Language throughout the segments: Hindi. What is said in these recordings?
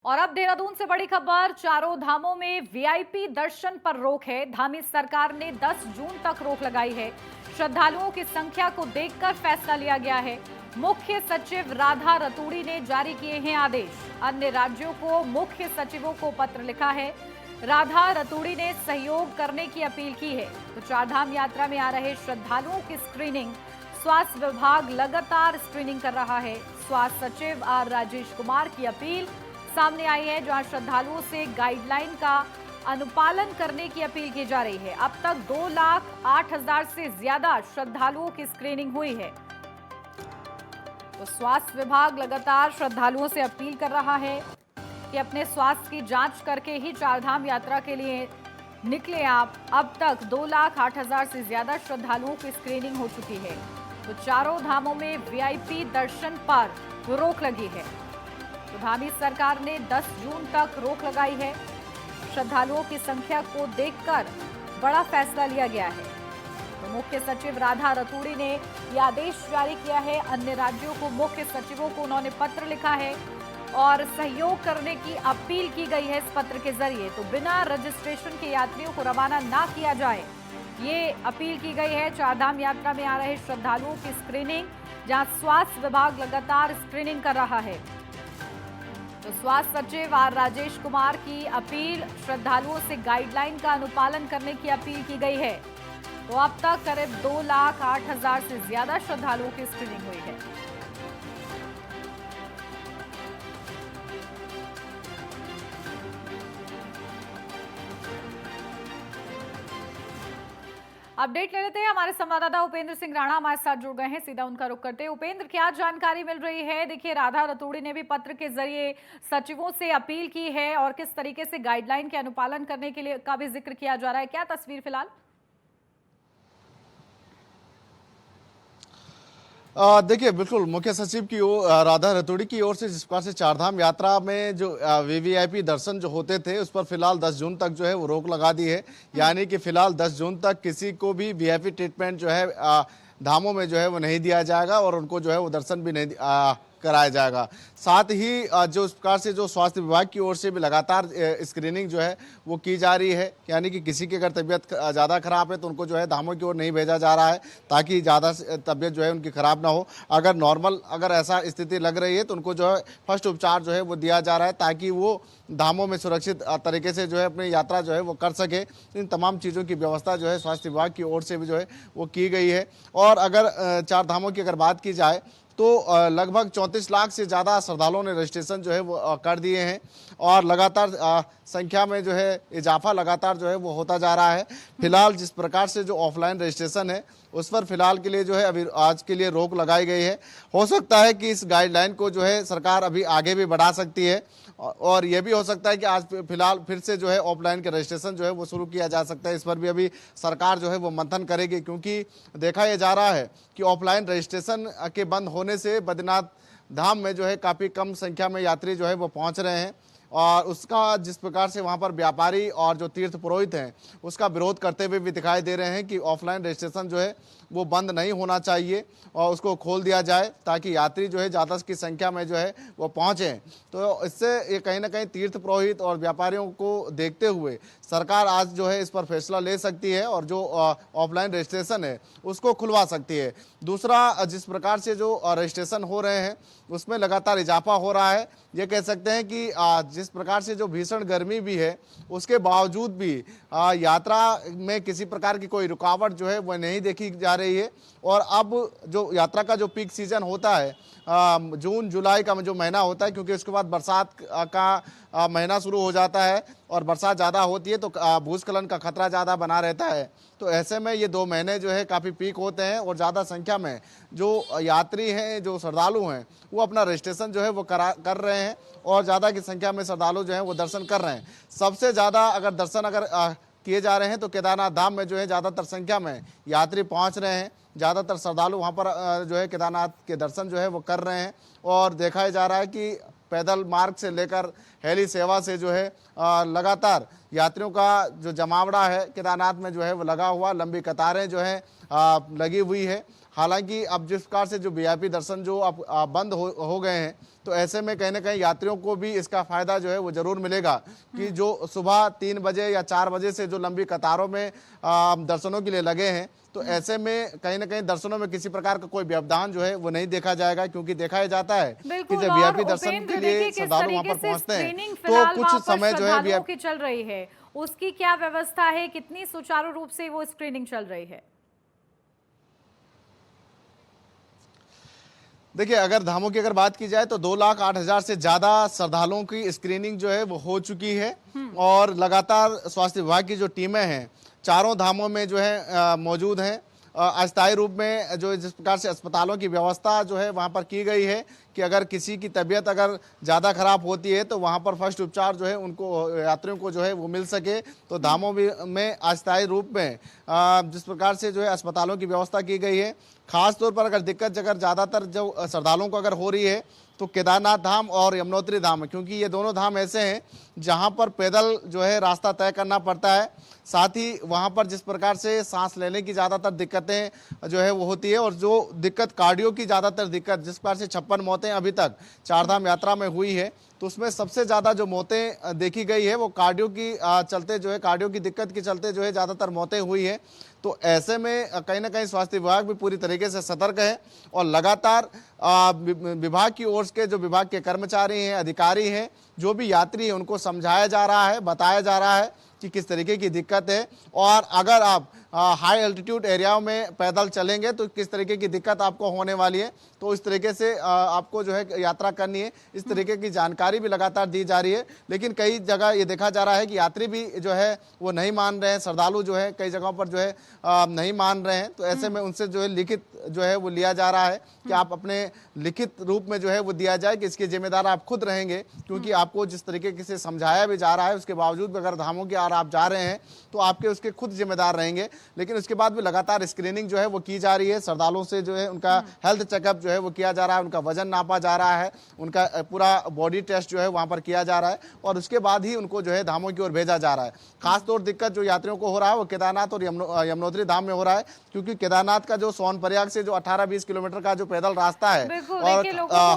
और अब देहरादून से बड़ी खबर। चारों धामों में वीआईपी दर्शन पर रोक है। धामी सरकार ने 10 जून तक रोक लगाई है। श्रद्धालुओं की संख्या को देखकर फैसला लिया गया है। मुख्य सचिव राधा रतूड़ी ने जारी किए हैं आदेश। अन्य राज्यों को मुख्य सचिवों को पत्र लिखा है। राधा रतूड़ी ने सहयोग करने की अपील की है। तो चारधाम यात्रा में आ रहे श्रद्धालुओं की स्क्रीनिंग स्वास्थ्य विभाग लगातार स्क्रीनिंग कर रहा है। स्वास्थ्य सचिव आर राजेश कुमार की अपील सामने आई है, जहां श्रद्धालुओं से गाइडलाइन का अनुपालन करने की अपील की जा रही है। अब तक 2,08,000 से ज्यादा श्रद्धालुओं की स्क्रीनिंग हुई है। तो स्वास्थ्य विभाग लगातार श्रद्धालुओं से अपील कर रहा है कि अपने स्वास्थ्य की जांच करके ही चारधाम यात्रा के लिए निकले आप। अब तक 2,08,000 से ज्यादा श्रद्धालुओं की स्क्रीनिंग हो चुकी है। तो चारों धामों में वीआईपी दर्शन पर रोक लगी है। तो धामी सरकार ने 10 जून तक रोक लगाई है। श्रद्धालुओं की संख्या को देखकर बड़ा फैसला लिया गया है। तो मुख्य सचिव राधा रतूड़ी ने यह आदेश जारी किया है। अन्य राज्यों को मुख्य सचिवों को उन्होंने पत्र लिखा है और सहयोग करने की अपील की गई है इस पत्र के जरिए। तो बिना रजिस्ट्रेशन के यात्रियों को रवाना ना किया जाए, ये अपील की गई है। चारधाम यात्रा में आ रहे श्रद्धालुओं की स्क्रीनिंग, जहां स्वास्थ्य विभाग लगातार स्क्रीनिंग कर रहा है। तो स्वास्थ्य सचिव आर राजेश कुमार की अपील, श्रद्धालुओं से गाइडलाइन का अनुपालन करने की अपील की गई है। तो अब तक करीब 2,08,000 से ज्यादा श्रद्धालुओं की स्क्रीनिंग हुई है। अपडेट ले लेते हैं। हमारे संवाददाता उपेंद्र सिंह राणा हमारे साथ जुड़ गए हैं। सीधा उनका रुख करते हैं। उपेंद्र, क्या जानकारी मिल रही है? देखिए, राधा रतूड़ी ने भी पत्र के जरिए सचिवों से अपील की है और किस तरीके से गाइडलाइन के अनुपालन करने के लिए का भी जिक्र किया जा रहा है। क्या तस्वीर फिलहाल? देखिए, बिल्कुल मुख्य सचिव की ओर राधा रतूड़ी की ओर से जिस प्रकार से चारधाम यात्रा में जो वीवीआईपी दर्शन जो होते थे उस पर फिलहाल 10 जून तक जो है वो रोक लगा दी है। यानी कि फिलहाल 10 जून तक किसी को भी वीआईपी ट्रीटमेंट जो है धामों में जो है वो नहीं दिया जाएगा और उनको जो है वो दर्शन भी नहीं कराया जाएगा। साथ ही जो इस प्रकार से जो स्वास्थ्य विभाग की ओर से भी लगातार स्क्रीनिंग जो है वो की जा रही है। यानी कि किसी की अगर तबीयत ज़्यादा खराब है तो उनको जो है धामों की ओर नहीं भेजा जा रहा है, ताकि ज़्यादा तबीयत जो है उनकी खराब ना हो। अगर नॉर्मल अगर ऐसा स्थिति लग रही है तो उनको जो है फर्स्ट उपचार जो है वो दिया जा रहा है, ताकि वो धामों में सुरक्षित तरीके से जो है अपनी यात्रा जो है वो कर सके। इन तमाम चीज़ों की व्यवस्था जो है स्वास्थ्य विभाग की ओर से भी जो है वो की गई है। और अगर चार धामों की अगर बात की जाए तो लगभग 34 लाख से ज़्यादा श्रद्धालुओं ने रजिस्ट्रेशन जो है वो कर दिए हैं और लगातार संख्या में जो है इजाफा लगातार जो है वो होता जा रहा है। फिलहाल जिस प्रकार से जो ऑफलाइन रजिस्ट्रेशन है उस पर फिलहाल के लिए जो है अभी आज के लिए रोक लगाई गई है। हो सकता है कि इस गाइडलाइन को जो है सरकार अभी आगे भी बढ़ा सकती है और यह भी हो सकता है कि आज फिलहाल फिर से जो है ऑफलाइन के रजिस्ट्रेशन जो है वो शुरू किया जा सकता है। इस पर भी अभी सरकार जो है वो मंथन करेगी, क्योंकि देखा यह जा रहा है कि ऑफलाइन रजिस्ट्रेशन के बंद होने से बद्रीनाथ धाम में जो है काफ़ी कम संख्या में यात्री जो है वो पहुंच रहे हैं और उसका जिस प्रकार से वहां पर व्यापारी और जो तीर्थ पुरोहित हैं उसका विरोध करते हुए भी दिखाई दे रहे हैं कि ऑफलाइन रजिस्ट्रेशन जो है वो बंद नहीं होना चाहिए और उसको खोल दिया जाए, ताकि यात्री जो है ज़्यादा की संख्या में जो है वो पहुँचें। तो इससे ये कहीं ना कहीं तीर्थ पुरोहित और व्यापारियों को देखते हुए सरकार आज जो है इस पर फैसला ले सकती है और जो ऑफलाइन रजिस्ट्रेशन है उसको खुलवा सकती है। दूसरा, जिस प्रकार से जो रजिस्ट्रेशन हो रहे हैं उसमें लगातार इजाफा हो रहा है। ये कह सकते हैं कि जिस प्रकार से जो भीषण गर्मी भी है उसके बावजूद भी यात्रा में किसी प्रकार की कोई रुकावट जो है वह नहीं देखी जा रही है। और अब जो यात्रा का जो पीक सीजन होता है जून जुलाई का जो महीना होता है, क्योंकि उसके बाद बरसात का महीना शुरू हो जाता है और बरसात ज़्यादा होती है तो भूस्खलन का खतरा ज़्यादा बना रहता है। तो ऐसे में ये 2 महीने जो है काफ़ी पीक होते हैं और ज़्यादा संख्या में जो यात्री हैं, जो श्रद्धालु हैं, वो अपना रजिस्ट्रेशन जो है वो कर रहे हैं और ज़्यादा की संख्या में श्रद्धालु जो हैं वो दर्शन कर रहे हैं। सबसे ज़्यादा अगर दर्शन किए जा रहे हैं तो केदारनाथ धाम में जो है ज़्यादातर संख्या में यात्री पहुंच रहे हैं। ज़्यादातर श्रद्धालु वहां पर जो है केदारनाथ के दर्शन जो है वो कर रहे हैं और देखा जा रहा है कि पैदल मार्ग से लेकर हेली सेवा से जो है लगातार यात्रियों का जो जमावड़ा है केदारनाथ में जो है वो लगा हुआ, लंबी कतारें जो है लगी हुई है। हालांकि अब जिस प्रकार से जो वीआईपी दर्शन जो अब बंद हो गए हैं, तो ऐसे में कहीं ना कहीं यात्रियों को भी इसका फायदा जो है वो जरूर मिलेगा कि जो सुबह 3 बजे या 4 बजे से जो लंबी कतारों में दर्शनों के लिए लगे हैं, तो ऐसे में कहीं ना कहीं दर्शनों में किसी प्रकार का कोई व्यवधान जो है वो नहीं देखा जाएगा, क्योंकि देखा जाता है कि बिल्कुल। जब और वीआईपी दर्शन उपेंद्र के देखिए लिए किस श्रद्धालु वहां तरीके पर से पहुंचते हैं स्क्रीनिंग तो फिलहाल कुछ वहां पर समय जो है श्रद्धालुओं की चल रही है, उसकी क्या व्यवस्था है, कितनी सुचारू रूप से वो स्क्रीनिंग चल रही है? देखिए, अगर धामों की अगर बात की जाए तो 2,08,000 से ज्यादा श्रद्धालुओं की स्क्रीनिंग जो है वो हो चुकी है और लगातार स्वास्थ्य विभाग की जो टीमें हैं चारों धामों में जो है मौजूद हैं। अस्थायी रूप में जो जिस प्रकार से अस्पतालों की व्यवस्था जो है वहाँ पर की गई है कि अगर किसी की तबीयत अगर ज़्यादा खराब होती है तो वहाँ पर फर्स्ट उपचार जो है उनको यात्रियों को जो है वो मिल सके, तो धामों में अस्थायी रूप में जिस प्रकार से जो है अस्पतालों की व्यवस्था की गई है। खास तौर पर अगर दिक्कत अगर ज़्यादातर जो श्रद्धालुओं को अगर हो रही है तो केदारनाथ धाम और यमुनोत्री धाम, क्योंकि ये दोनों धाम ऐसे हैं जहाँ पर पैदल जो है रास्ता तय करना पड़ता है। साथ ही वहाँ पर जिस प्रकार से सांस लेने की ज़्यादातर दिक्कतें जो है वो होती है, और जो दिक्कत कार्डियो की ज़्यादातर दिक्कत जिस प्रकार से 56 मौतें अभी तक चारधाम यात्रा में हुई है, तो उसमें सबसे ज़्यादा जो मौतें देखी गई है वो कार्डियो की चलते जो है कार्डियो की दिक्कत के चलते जो है ज़्यादातर मौतें हुई है। तो ऐसे में कहीं ना कहीं स्वास्थ्य विभाग भी पूरी तरीके से सतर्क है और लगातार विभाग की ओर से जो विभाग के कर्मचारी हैं, अधिकारी हैं, जो भी यात्री हैं, उनको समझाया जा रहा है, बताया जा रहा है कि किस तरीके की दिक्कत है, और अगर आप हाई एल्टीट्यूड एरियाओं में पैदल चलेंगे तो किस तरीके की दिक्कत आपको होने वाली है, तो इस तरीके से आपको जो है यात्रा करनी है, इस तरीके की जानकारी भी लगातार दी जा रही है। लेकिन कई जगह ये देखा जा रहा है कि यात्री भी जो है वो नहीं मान रहे हैं, श्रद्धालु जो है कई जगहों पर जो है नहीं मान रहे हैं, तो ऐसे में उनसे जो है लिखित जो है वो लिया जा रहा है कि आप अपने लिखित रूप में जो है वो दिया जाए कि इसके जिम्मेदार आप खुद रहेंगे, क्योंकि आपको जिस तरीके से समझाया भी जा रहा है उसके बावजूद अगर धामों की ओर आप जा रहे हैं तो आपके उसके खुद जिम्मेदार रहेंगे। लेकिन उसके बाद भी लगातार स्क्रीनिंग जो है वो की जा रही है, श्रद्धालुओं से जो है उनका हेल्थ चेकअप जो है वो किया जा रहा है, उनका वजन नापा जा रहा है, उनका पूरा बॉडी टेस्ट जो है वहाँ पर किया जा रहा है, और उसके बाद ही उनको जो है धामों की ओर भेजा जा रहा है। खासतौर दिक्कत जो यात्रियों को हो रहा है वो केदारनाथ और यमुनोत्री धाम में हो रहा है, क्योंकि केदारनाथ का जो सोनप्रयाग से जो 18-20 किलोमीटर का जो पैदल रास्ता है और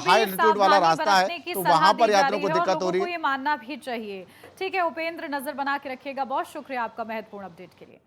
हाई एल्टीट्यूड वाला रास्ता है, तो वहां पर यात्रियों को दिक्कत हो रही है। ये मानना भी चाहिए। ठीक है उपेंद्र, नजर बना के रखिएगा। बहुत शुक्रिया आपका महत्वपूर्ण अपडेट के लिए।